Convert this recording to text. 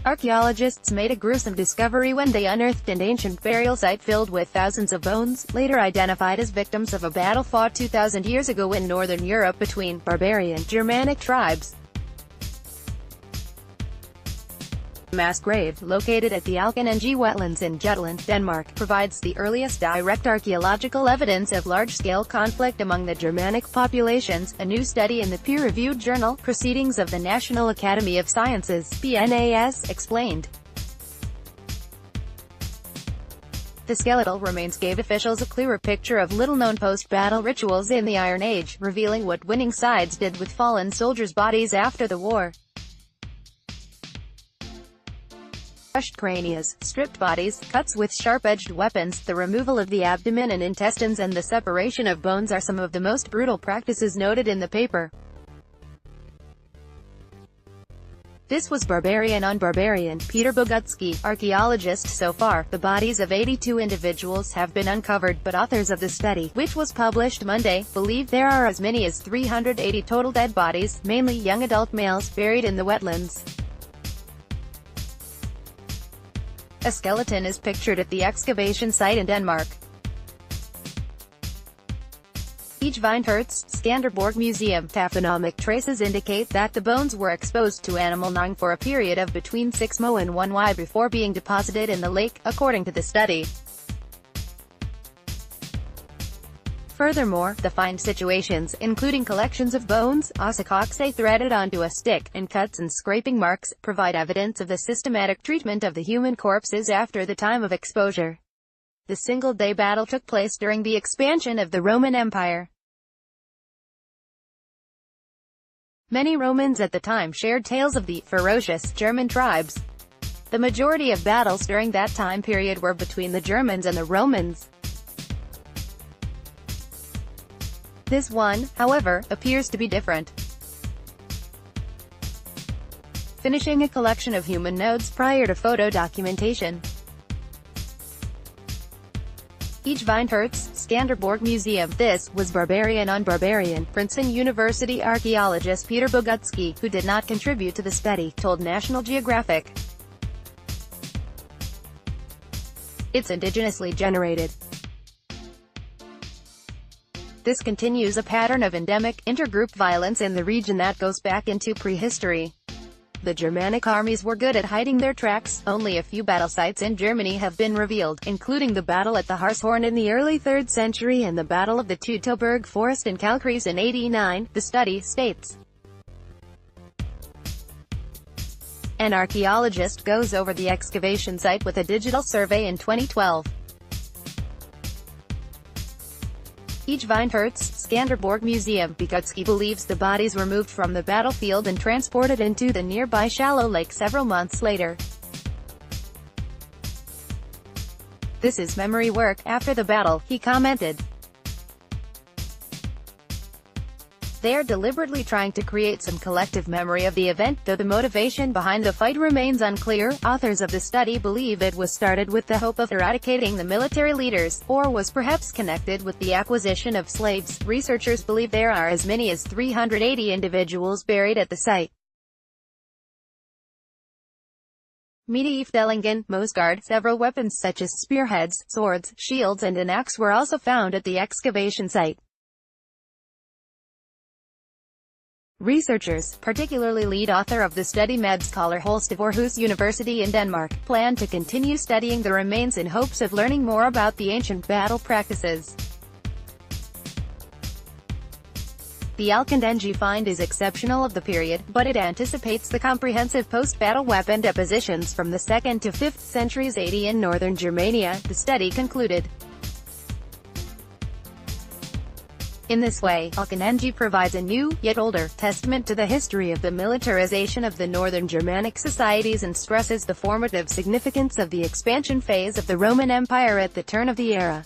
Archaeologists made a gruesome discovery when they unearthed an ancient burial site filled with thousands of bones, later identified as victims of a battle fought 2,000 years ago in northern Europe between barbarian Germanic tribes. The mass grave, located at the Alken Enge wetlands in Jutland, Denmark, provides the earliest direct archaeological evidence of large-scale conflict among the Germanic populations, a new study in the peer-reviewed journal, Proceedings of the National Academy of Sciences, (PNAS), explained. The skeletal remains gave officials a clearer picture of little-known post-battle rituals in the Iron Age, revealing what winning sides did with fallen soldiers' bodies after the war. Crushed cranias, stripped bodies, cuts with sharp-edged weapons, the removal of the abdomen and intestines and the separation of bones are some of the most brutal practices noted in the paper. This was barbarian on barbarian. Peter Bogutsky, archaeologist. So far, the bodies of 82 individuals have been uncovered, but authors of the study, which was published Monday, believe there are as many as 380 total dead bodies, mainly young adult males, buried in the wetlands. A skeleton is pictured at the excavation site in Denmark. Skanderborg Museum. Taphonomic traces indicate that the bones were exposed to animal gnawing for a period of between 6 Mo and 1 Y before being deposited in the lake, according to the study. Furthermore, the find situations, including collections of bones, ossicoxae threaded onto a stick, and cuts and scraping marks, provide evidence of the systematic treatment of the human corpses after the time of exposure. The single-day battle took place during the expansion of the Roman Empire. Many Romans at the time shared tales of the ferocious German tribes. The majority of battles during that time period were between the Germans and the Romans. This one, however, appears to be different. Finishing a collection of human nodes prior to photo documentation. Skanderborg Museum. This was barbarian on barbarian. Princeton University archaeologist Peter Bogutsky, who did not contribute to the study, told National Geographic. It's indigenously generated. This continues a pattern of endemic, intergroup violence in the region that goes back into prehistory. The Germanic armies were good at hiding their tracks. Only a few battle sites in Germany have been revealed, including the battle at the Harshorn in the early 3rd century and the Battle of the Teutoburg Forest in Kalkreis in 89, the study states. An archaeologist goes over the excavation site with a digital survey in 2012. Skanderborg Museum. Bogutsky believes the bodies were moved from the battlefield and transported into the nearby shallow lake several months later. This is memory work. After the battle, he commented. They are deliberately trying to create some collective memory of the event, though the motivation behind the fight remains unclear. Authors of the study believe it was started with the hope of eradicating the military leaders, or was perhaps connected with the acquisition of slaves. Researchers believe there are as many as 380 individuals buried at the site. Medeifdelingen, Mosgard. Several weapons such as spearheads, swords, shields and an axe were also found at the excavation site. Researchers, particularly lead author of the study med scholar Holst of Aarhus University in Denmark, plan to continue studying the remains in hopes of learning more about the ancient battle practices. The Alken Enge find is exceptional of the period, but it anticipates the comprehensive post-battle weapon depositions from the 2nd to 5th centuries AD in northern Germania, the study concluded. In this way, Alken Enge provides a new, yet older, testament to the history of the militarization of the northern Germanic societies and stresses the formative significance of the expansion phase of the Roman Empire at the turn of the era.